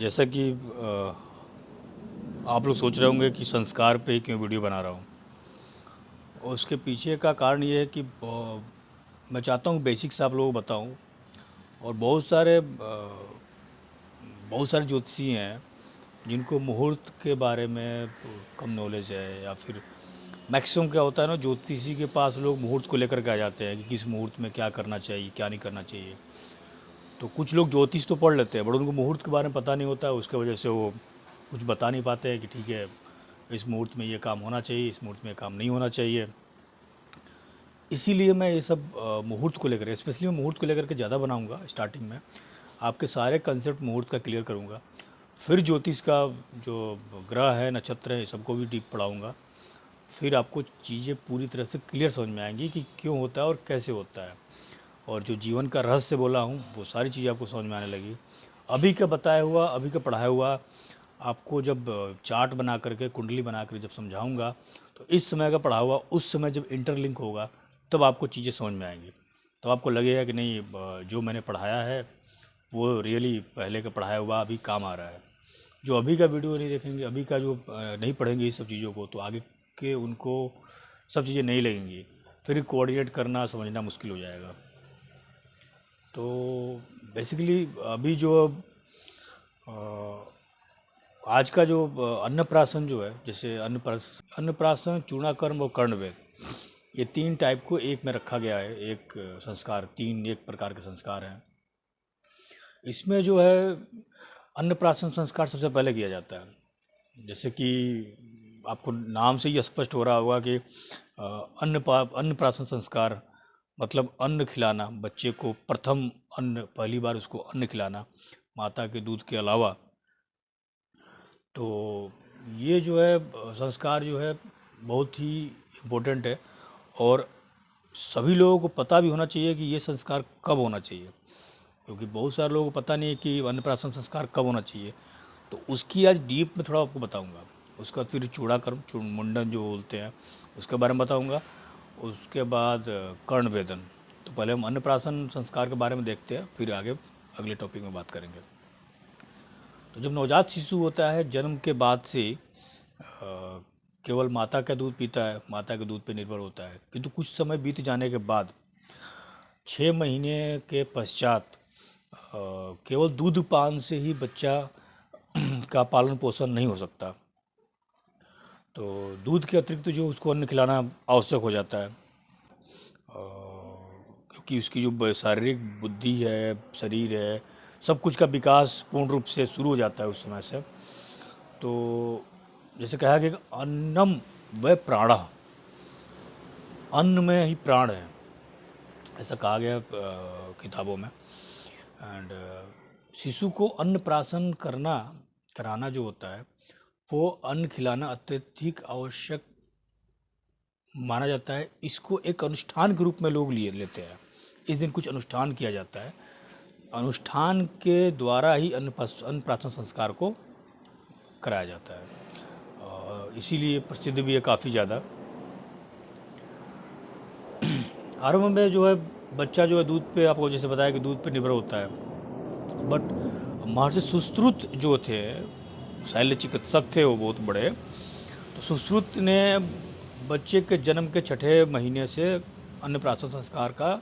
जैसा कि आप लोग सोच रहे होंगे कि संस्कार पे ही क्यों वीडियो बना रहा हूँ। और उसके पीछे का कारण ये है कि मैं चाहता हूँ बेसिक्स आप लोगों को बताऊँ। और बहुत सारे ज्योतिषी हैं जिनको मुहूर्त के बारे में कम नॉलेज है, या फिर मैक्सिमम क्या होता है ना, ज्योतिषी के पास लोग मुहूर्त को लेकर के आ जाते हैं कि किस मुहूर्त में क्या करना चाहिए, क्या नहीं करना चाहिए। तो कुछ लोग ज्योतिष तो पढ़ लेते हैं बट उनको मुहूर्त के बारे में पता नहीं होता है, उसके वजह से वो कुछ बता नहीं पाते हैं कि ठीक है इस मुहूर्त में ये काम होना चाहिए, इस मुहूर्त में ये काम नहीं होना चाहिए। इसीलिए मैं ये सब मुहूर्त को लेकर, स्पेशली मैं मुहूर्त को लेकर के ज़्यादा बनाऊंगा। स्टार्टिंग में आपके सारे कंसेप्ट मुहूर्त का क्लियर करूंगा, फिर ज्योतिष का जो ग्रह है, नक्षत्र है, सबको भी डीप पढ़ाऊँगा। फिर आपको चीज़ें पूरी तरह से क्लियर समझ में आएंगी कि क्यों होता है और कैसे होता है। और जो जीवन का रहस्य बोला हूँ वो सारी चीज़ें आपको समझ में आने लगी। अभी का बताया हुआ, अभी का पढ़ाया हुआ आपको जब चार्ट बना करके, कुंडली बना कर जब समझाऊंगा, तो इस समय का पढ़ा हुआ उस समय जब इंटरलिंक होगा तब आपको चीज़ें समझ में आएंगी। तब आपको लगेगा कि नहीं, जो मैंने पढ़ाया है वो रियली पहले का पढ़ाया हुआ अभी काम आ रहा है। जो अभी का वीडियो नहीं देखेंगे, अभी का जो नहीं पढ़ेंगे इस सब चीज़ों को, तो आगे के उनको सब चीज़ें नहीं लगेंगी। फिर कोऑर्डिनेट करना, समझना मुश्किल हो जाएगा। तो बेसिकली अभी जो अ, आज का जो अन्नप्राशन जो है, जैसे अन्नप्राशन, चूड़ाकर्म और कर्णवेद, ये तीन टाइप को एक में रखा गया है। एक संस्कार, तीन एक प्रकार के संस्कार हैं। इसमें जो है अन्नप्राशन संस्कार सबसे पहले किया जाता है। जैसे कि आपको नाम से ही स्पष्ट हो रहा होगा कि अन्नप्राशन संस्कार मतलब अन्न खिलाना, बच्चे को प्रथम अन्न, पहली बार उसको अन्न खिलाना माता के दूध के अलावा। तो ये जो है संस्कार जो है बहुत ही इम्पोर्टेंट है। और सभी लोगों को पता भी होना चाहिए कि ये संस्कार कब होना चाहिए, क्योंकि बहुत सारे लोगों को पता नहीं है कि अन्नप्राशन संस्कार कब होना चाहिए। तो उसकी आज डीप में थोड़ा आपको बताऊंगा। उसके बाद फिर चूड़ाकर्म, मुंडन जो बोलते हैं, उसके बारे में बताऊंगा। उसके बाद कर्णवेदन। तो पहले हम अन्नप्राशन संस्कार के बारे में देखते हैं, फिर आगे अगले टॉपिक में बात करेंगे। तो जब नवजात शिशु होता है, जन्म के बाद से केवल माता का दूध पीता है, माता के दूध पे निर्भर होता है। किंतु कुछ समय बीत जाने के बाद 6 महीने के पश्चात केवल दूध पान से ही बच्चा का पालन पोषण नहीं हो सकता। तो दूध के अतिरिक्त जो उसको अन्न खिलाना आवश्यक हो जाता है, क्योंकि उसकी जो शारीरिक बुद्धि है, शरीर है, सब कुछ का विकास पूर्ण रूप से शुरू हो जाता है उस समय से। तो जैसे कहा गया कि अन्नम व प्राणः, अन्न में ही प्राण है, ऐसा कहा गया किताबों में। एंड शिशु को अन्नप्राशन कराना जो होता है, वो अन्न खिलाना अत्यधिक आवश्यक माना जाता है। इसको एक अनुष्ठान के रूप में लोग लिए लेते हैं। इस दिन कुछ अनुष्ठान किया जाता है, अनुष्ठान के द्वारा ही अन्नप्राशन संस्कार को कराया जाता है। और इसीलिए प्रसिद्ध भी है काफ़ी ज़्यादा। आरंभ में जो है बच्चा जो है दूध पे, आपको जैसे बताया कि दूध पे निर्भर होता है। बट महर्षि सुश्रुत जो थे, शैल्य चिकित्सक थे वो बहुत बड़े। तो सुश्रुत ने बच्चे के जन्म के 6 महीने से अन्नप्राशन संस्कार का,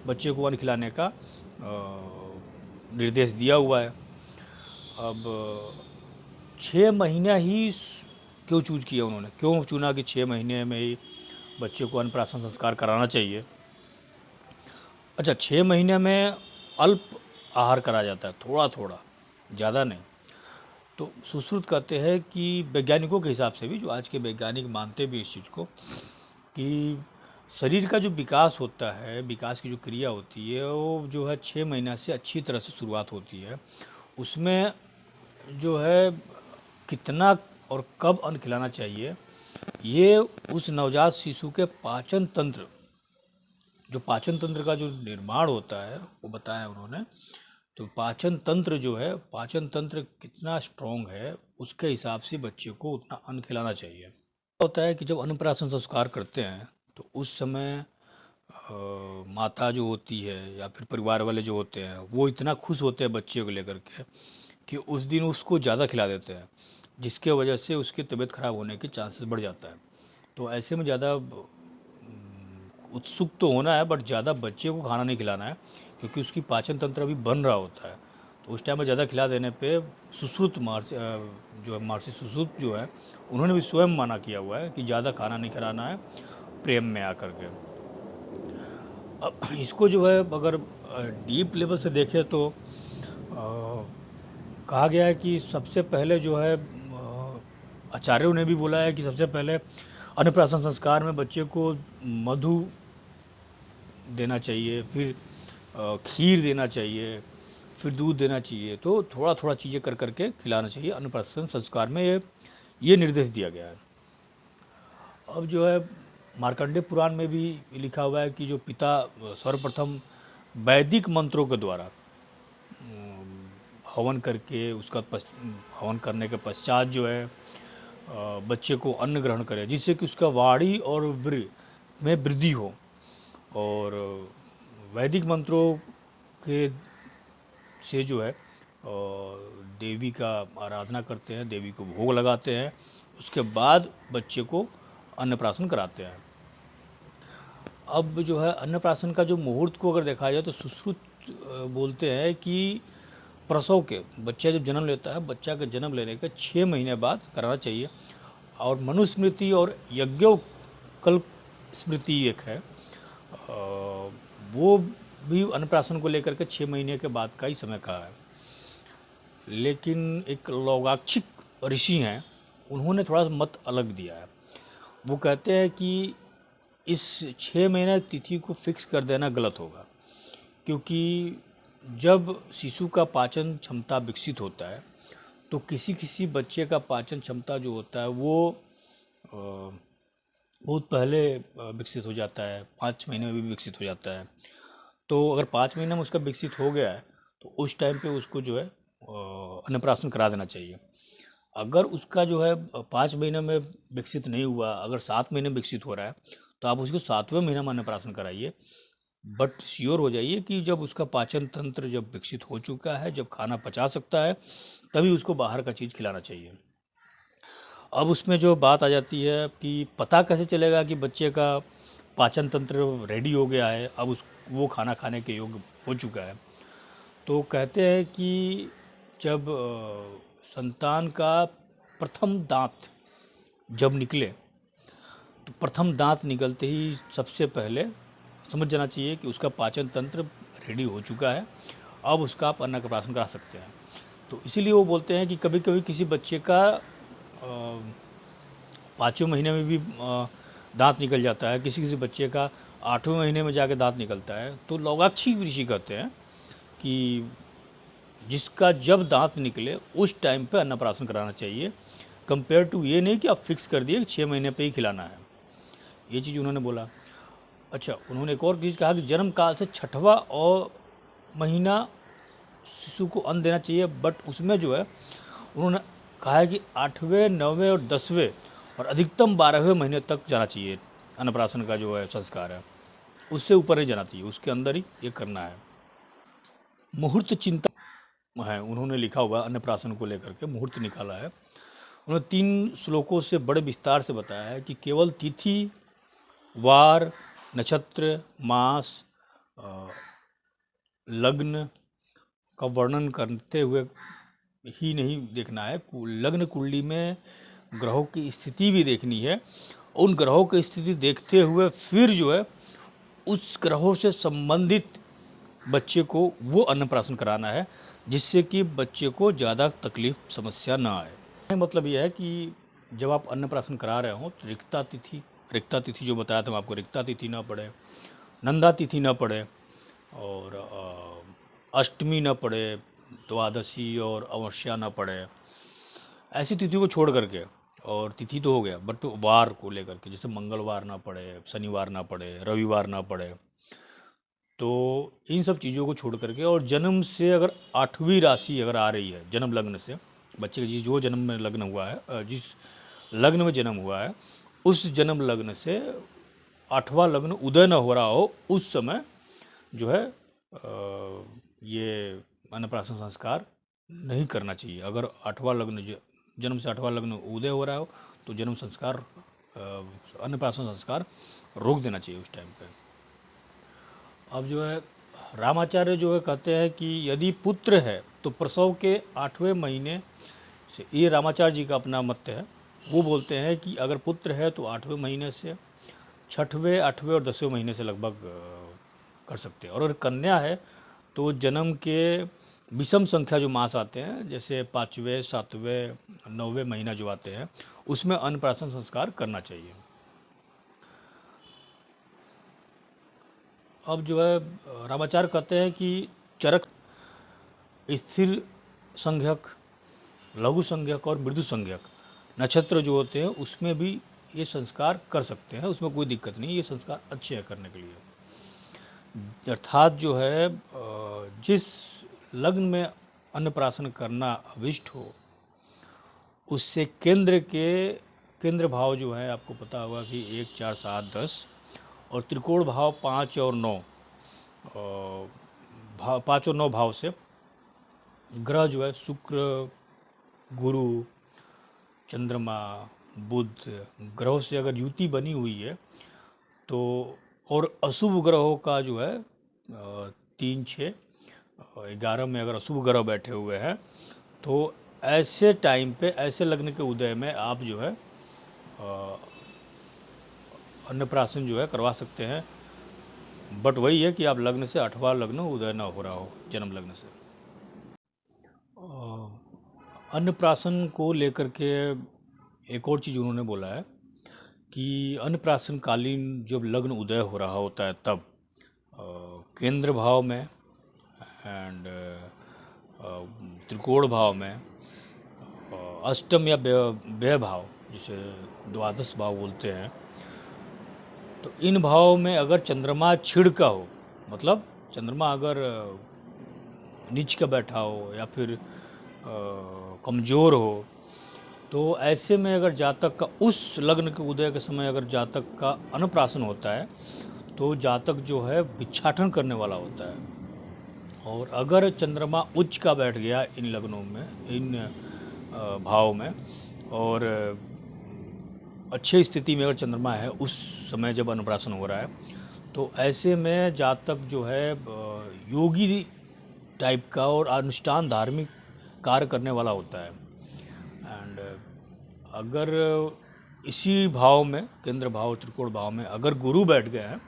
बच्चे को अन्न खिलाने का निर्देश दिया हुआ है। अब 6 महीना ही क्यों चूज किया उन्होंने, क्यों चुना कि 6 महीने में ही बच्चे को अन्नप्राशन संस्कार कराना चाहिए? अच्छा, 6 महीने में अल्प आहार करा जाता है, थोड़ा थोड़ा, ज़्यादा नहीं। तो सुश्रुत कहते हैं कि वैज्ञानिकों के हिसाब से भी, जो आज के वैज्ञानिक मानते भी इस चीज़ को, कि शरीर का जो विकास होता है, विकास की जो क्रिया होती है, वो जो है 6 महीना से अच्छी तरह से शुरुआत होती है। उसमें जो है कितना और कब अन्न खिलाना चाहिए, ये उस नवजात शिशु के पाचन तंत्र, जो पाचन तंत्र का जो निर्माण होता है वो बताया उन्होंने। तो पाचन तंत्र जो है, पाचन तंत्र कितना स्ट्रॉन्ग है, उसके हिसाब से बच्चे को उतना अन्न खिलाना चाहिए। होता है कि जब अन्नप्राशन संस्कार करते हैं तो उस समय माता जो होती है या फिर परिवार वाले जो होते हैं, वो इतना खुश होते हैं बच्चे को लेकर के कि उस दिन उसको ज़्यादा खिला देते हैं, जिसके वजह से उसकी तबीयत खराब होने के चांसेस बढ़ जाता है। तो ऐसे में ज़्यादा उत्सुक तो होना है, बट ज़्यादा बच्चे को खाना नहीं खिलाना है, क्योंकि उसकी पाचन तंत्र अभी बन रहा होता है। तो उस टाइम में ज़्यादा खिला देने पे सुश्रुत जो है महर्षि सुश्रुत जो है, उन्होंने भी स्वयं मना किया हुआ है कि ज़्यादा खाना नहीं खिलाना है प्रेम में आकर के। अब इसको जो है अगर डीप लेवल से देखें तो कहा गया है कि सबसे पहले जो है आचार्यों ने भी बोला है कि सबसे पहले अन्नप्राशन संस्कार में बच्चे को मधु देना चाहिए, फिर खीर देना चाहिए, फिर दूध देना चाहिए। तो थोड़ा थोड़ा चीज़ें कर करके खिलाना चाहिए अन्नप्राशन संस्कार में, ये निर्देश दिया गया है। अब जो है मार्कंडेय पुराण में भी लिखा हुआ है कि जो पिता सर्वप्रथम वैदिक मंत्रों के द्वारा हवन करके उसका हवन करने के पश्चात जो है बच्चे को अन्न ग्रहण करे, जिससे कि उसका वाणी और वीर्य में वृद्धि हो। और वैदिक मंत्रों के से जो है देवी का आराधना करते हैं, देवी को भोग लगाते हैं, उसके बाद बच्चे को अन्नप्राशन कराते हैं। अब जो है अन्नप्राशन का जो मुहूर्त को अगर देखा जाए तो सुश्रुत बोलते हैं कि प्रसव के बच्चा जब जन्म लेता है, बच्चा के जन्म लेने के 6 महीने बाद कराना चाहिए। और मनुस्मृति और यज्ञोकल्प स्मृति एक है, वो भी अन्नप्राशन को लेकर के 6 महीने के बाद का ही समय कहा है। लेकिन एक लौगाक्षिक ऋषि हैं, उन्होंने थोड़ा सा मत अलग दिया है। वो कहते हैं कि इस 6 महीने तिथि को फिक्स कर देना गलत होगा, क्योंकि जब शिशु का पाचन क्षमता विकसित होता है तो किसी किसी बच्चे का पाचन क्षमता जो होता है वो बहुत पहले विकसित हो जाता है, 5 महीने में भी विकसित हो जाता है। तो अगर 5 महीने में उसका विकसित हो गया है तो उस टाइम पे उसको जो है अन्नप्राशन करा देना चाहिए। अगर उसका जो है 5 महीने में विकसित नहीं हुआ, अगर 7 महीने में विकसित हो रहा है, तो आप उसको 7वें महीने में अन्नप्राशन कराइए। बट श्योर हो जाइए कि जब उसका पाचन तंत्र जब विकसित हो चुका है, जब खाना पचा सकता है, तभी उसको बाहर का चीज़ खिलाना चाहिए। अब उसमें जो बात आ जाती है कि पता कैसे चलेगा कि बच्चे का पाचन तंत्र रेडी हो गया है, अब वो खाना खाने के योग्य हो चुका है। तो कहते हैं कि जब संतान का प्रथम दांत जब निकले, तो प्रथम दांत निकलते ही सबसे पहले समझ जाना चाहिए कि उसका पाचन तंत्र रेडी हो चुका है, अब उसका आप अन्नप्राशन करा सकते हैं। तो इसीलिए वो बोलते हैं कि कभी कभी किसी बच्चे का 5वें महीने में भी दांत निकल जाता है, किसी किसी बच्चे का 8वें महीने में जाके दांत निकलता है। तो लौगाक्षिक ऋषि कहते हैं कि जिसका जब दांत निकले उस टाइम पे अन्नप्राशन कराना चाहिए, कंपेयर टू ये नहीं कि आप फिक्स कर दिए कि 6 महीने पे ही खिलाना है। ये चीज़ उन्होंने बोला। अच्छा, उन्होंने एक और चीज़ कहा कि जन्म काल से 6वां और महीना शिशु को अन्न देना चाहिए, बट उसमें जो है उन्होंने कहा है कि 8वें, 9वें और 10वें और अधिकतम 12वें महीने तक जाना चाहिए। अन्नप्राशन का जो है संस्कार है, उससे ऊपर नहीं जाना चाहिए, उसके अंदर ही ये करना है। मुहूर्त चिंता है, उन्होंने लिखा हुआ अन्नप्राशन को लेकर के मुहूर्त निकाला है। उन्होंने 3 श्लोकों से बड़े विस्तार से बताया है कि केवल तिथि, वार, नक्षत्र, मास, लग्न का वर्णन करते हुए ही नहीं देखना है, लग्न कुंडली में ग्रहों की स्थिति भी देखनी है। उन ग्रहों की स्थिति देखते हुए फिर जो है उस ग्रहों से संबंधित बच्चे को वो अन्नप्राशन कराना है, जिससे कि बच्चे को ज़्यादा तकलीफ समस्या ना आए। मतलब यह है कि जब आप अन्नप्राशन करा रहे हो तो रिक्ता तिथि जो बताया था मैं आपको, रिक्ता तिथि ना पड़े, नंदा तिथि ना पड़े, और अष्टमी ना पड़े, द्वादशी और अमावस्या ना पड़े। ऐसी तिथि को छोड़ करके, और तिथि तो हो गया, बट वार को लेकर के, जैसे मंगलवार ना पड़े, शनिवार ना पड़े, रविवार ना पड़े, तो इन सब चीज़ों को छोड़ करके, और जन्म से अगर 8वीं राशि अगर आ रही है जन्म लग्न से, बच्चे का जो जन्म में लग्न हुआ है, जिस लग्न में जन्म हुआ है, उस जन्म लग्न से 8वां लग्न उदय न हो रहा हो, उस समय जो है ये अन्नप्राशन संस्कार नहीं करना चाहिए। अगर आठवां लग्न जन्म से आठवां लग्न उदय हो रहा हो तो जन्म संस्कार अन्नप्राशन संस्कार रोक देना चाहिए उस टाइम पे। अब जो है रामाचार्य जो है कहते हैं कि यदि पुत्र है तो प्रसव के 8वें महीने से, ये रामाचार्य जी का अपना मत है, वो बोलते हैं कि अगर पुत्र है तो 8वें महीने से, 6वें 8वें और 10वें महीने से लगभग कर सकते हैं। और अगर कन्या है तो जन्म के विषम संख्या जो मास आते हैं, जैसे 5वें 7वें 9वें महीना जो आते हैं, उसमें अन्नप्राशन संस्कार करना चाहिए। अब जो है रामाचार्य कहते हैं कि चरक, स्थिर संज्ञक, लघु संज्ञक और मृदु संज्ञक नक्षत्र जो होते हैं उसमें भी ये संस्कार कर सकते हैं, उसमें कोई दिक्कत नहीं, ये संस्कार अच्छे हैं करने के लिए। अर्थात जो है जिस लग्न में अन्नप्राशन करना अभिष्ट हो उससे केंद्र भाव जो है, आपको पता होगा कि 1 4 7 10 और त्रिकोण भाव 5 और 9 भाव 5 और 9 भाव से ग्रह जो है शुक्र, गुरु, चंद्रमा, बुध ग्रहों से अगर युति बनी हुई है तो, और अशुभ ग्रहों का जो है 3 6 11 में अगर अशुभ ग्रह बैठे हुए हैं तो ऐसे टाइम पे, ऐसे लग्न के उदय में आप जो है अन्नप्राशन जो है करवा सकते हैं। बट वही है कि आप लग्न से 8वां लग्न उदय ना हो रहा हो जन्म लग्न से। अन्नप्राशन को लेकर के एक और चीज़ उन्होंने बोला है कि अन्नप्राशन कालीन जब लग्न उदय हो रहा होता है तब केंद्र भाव में एंड त्रिकोण भाव में, अष्टम या व्यय भाव जिसे द्वादश भाव बोलते हैं, तो इन भावों में अगर चंद्रमा छिड़ का हो, मतलब चंद्रमा अगर नीच का बैठा हो या फिर कमज़ोर हो, तो ऐसे में अगर जातक का उस लग्न के उदय के समय अगर जातक का अन्नप्राशन होता है तो जातक जो है भिक्षाटन करने वाला होता है। और अगर चंद्रमा उच्च का बैठ गया इन लग्नों में, इन भाव में, और अच्छी स्थिति में अगर चंद्रमा है उस समय जब अन्नप्राशन हो रहा है, तो ऐसे में जातक जो है योगी टाइप का और अनुष्ठान धार्मिक कार्य करने वाला होता है। एंड अगर इसी भाव में, केंद्र भाव त्रिकोण भाव में अगर गुरु बैठ गए हैं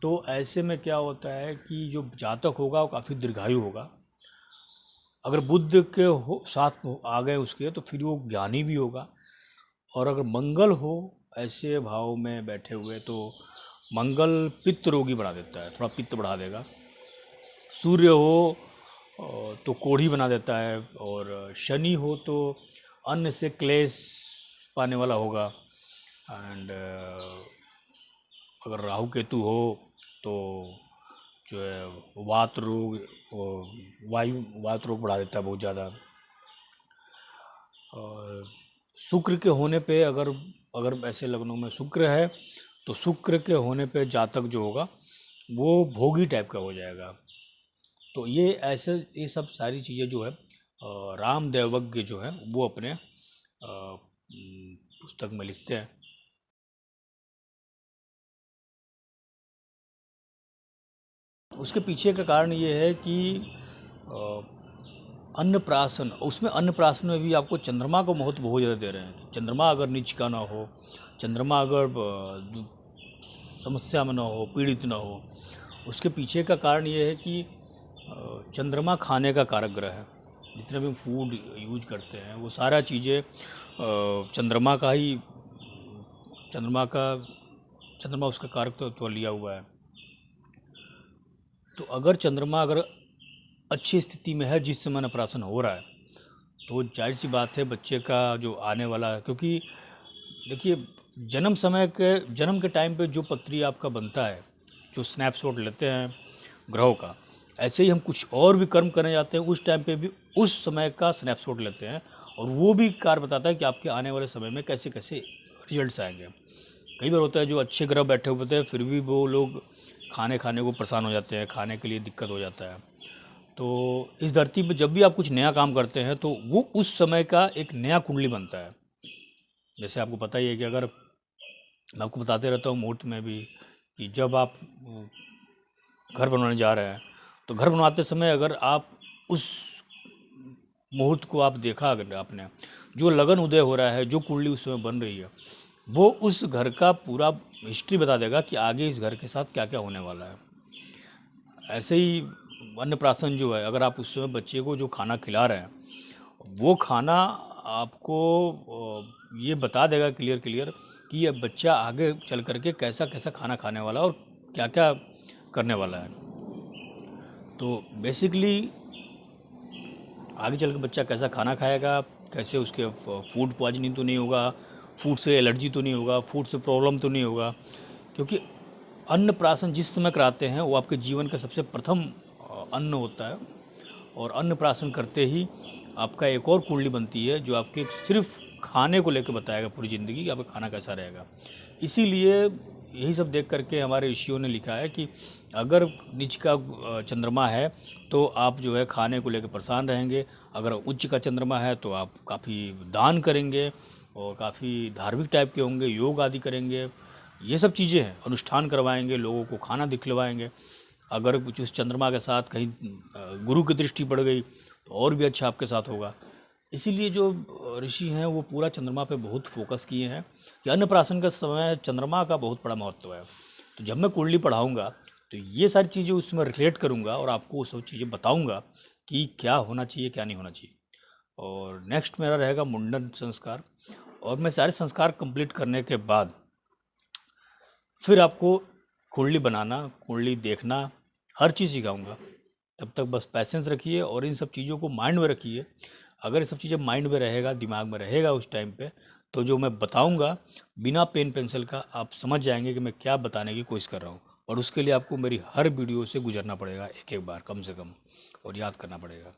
तो ऐसे में क्या होता है कि जो जातक होगा वो काफ़ी दीर्घायु होगा। अगर बुध के साथ आ गए उसके तो फिर वो ज्ञानी भी होगा। और अगर मंगल हो ऐसे भाव में बैठे हुए तो मंगल पित्त रोगी बना देता है, थोड़ा पित्त बढ़ा देगा। सूर्य हो तो कोढ़ी बना देता है, और शनि हो तो अन्न से क्लेश पाने वाला होगा। एंड अगर राहु केतु हो तो जो है वात रोग, वात रोग बढ़ा देता है बहुत ज़्यादा। और शुक्र के होने पे अगर ऐसे लग्नों में शुक्र है तो शुक्र के होने पे जातक जो होगा वो भोगी टाइप का हो जाएगा। तो ये सब सारी चीज़ें जो है राम दैवज्ञ जो है वो अपने पुस्तक में लिखते हैं। उसके पीछे का कारण ये है कि अन्नप्राशन, उसमें अन्नप्राशन में भी आपको चंद्रमा को महत्व बहुत ज़्यादा दे रहे हैं। चंद्रमा अगर नीच का ना हो, चंद्रमा अगर समस्या में ना हो, पीड़ित ना हो, उसके पीछे का कारण ये है कि चंद्रमा खाने का कारक ग्रह है। जितने भी फूड यूज करते हैं वो सारा चीज़ें चंद्रमा उसका कारक तो लिया हुआ है। तो अगर चंद्रमा अगर अच्छी स्थिति में है जिस समय अन्नप्राशन हो रहा है तो जाहिर सी बात है बच्चे का जो आने वाला है, क्योंकि देखिए जन्म के टाइम पे जो पत्री आपका बनता है, जो स्नैपशॉट लेते हैं ग्रहों का, ऐसे ही हम कुछ और भी कर्म करने जाते हैं उस टाइम पे भी उस समय का स्नैपशॉट लेते हैं, और वो भी कार्य बताता है कि आपके आने वाले समय में कैसे कैसे रिजल्ट्स आएंगे। कई बार होता है जो अच्छे ग्रह बैठे हुए होते हैं फिर भी वो लोग खाने को परेशान हो जाते हैं, खाने के लिए दिक्कत हो जाता है। तो इस धरती पे जब भी आप कुछ नया काम करते हैं तो वो उस समय का एक नया कुंडली बनता है। जैसे आपको पता ही है कि अगर मैं आपको बताते रहता हूँ मुहूर्त में भी कि जब आप घर बनवाने जा रहे हैं तो घर बनवाते समय अगर आप उस मुहूर्त को आप देखा, अगर आपने जो लगन उदय हो रहा है, जो कुंडली उस समय बन रही है, वो उस घर का पूरा हिस्ट्री बता देगा कि आगे इस घर के साथ क्या क्या होने वाला है। ऐसे ही अन्नप्राशन जो है, अगर आप उस समय बच्चे को जो खाना खिला रहे हैं वो खाना आपको ये बता देगा क्लियर क्लियर कि ये बच्चा आगे चल करके कैसा कैसा खाना खाने वाला है और क्या क्या करने वाला है। तो बेसिकली आगे चल के बच्चा कैसा खाना खाएगा, कैसे उसके फूड पॉइजनिंग तो नहीं होगा, फूड से एलर्जी तो नहीं होगा, फूड से प्रॉब्लम तो नहीं होगा, क्योंकि अन्नप्राशन जिस समय कराते हैं वो आपके जीवन का सबसे प्रथम अन्न होता है। और अन्नप्राशन करते ही आपका एक और कुंडली बनती है जो आपके सिर्फ खाने को लेकर बताएगा पूरी ज़िंदगी कि आपका खाना कैसा रहेगा। इसीलिए यही सब देख करके हमारे ऋषियों ने लिखा है कि अगर नीच का चंद्रमा है तो आप जो है खाने को लेकर परेशान रहेंगे, अगर उच्च का चंद्रमा है तो आप काफ़ी दान करेंगे और काफ़ी धार्मिक टाइप के होंगे, योग आदि करेंगे, ये सब चीज़ें हैं, अनुष्ठान करवाएंगे, लोगों को खाना दिखलवाएंगे। अगर कुछ उस चंद्रमा के साथ कहीं गुरु की दृष्टि पड़ गई तो और भी अच्छा आपके साथ होगा। इसीलिए जो ऋषि हैं वो पूरा चंद्रमा पे बहुत फोकस किए हैं कि अन्नप्राशन का समय चंद्रमा का बहुत बड़ा महत्व है। तो जब मैं कुंडली पढ़ाऊँगा तो ये सारी चीज़ें उसमें रिलेट करूँगा और आपको वो सब चीज़ें बताऊँगा कि क्या होना चाहिए, क्या नहीं होना चाहिए। और नेक्स्ट मेरा रहेगा मुंडन संस्कार, और मैं सारे संस्कार कंप्लीट करने के बाद फिर आपको कुंडली बनाना, कुंडली देखना, हर चीज़ सिखाऊंगा। तब तक बस पैसेंस रखिए और इन सब चीज़ों को माइंड में रखिए। अगर ये सब चीज़ें माइंड में रहेगा, दिमाग में रहेगा उस टाइम पे, तो जो मैं बताऊंगा बिना पेन पेंसिल का आप समझ जाएंगे कि मैं क्या बताने की कोशिश कर रहा हूँ। और उसके लिए आपको मेरी हर वीडियो से गुजरना पड़ेगा एक एक बार कम से कम, और याद करना पड़ेगा।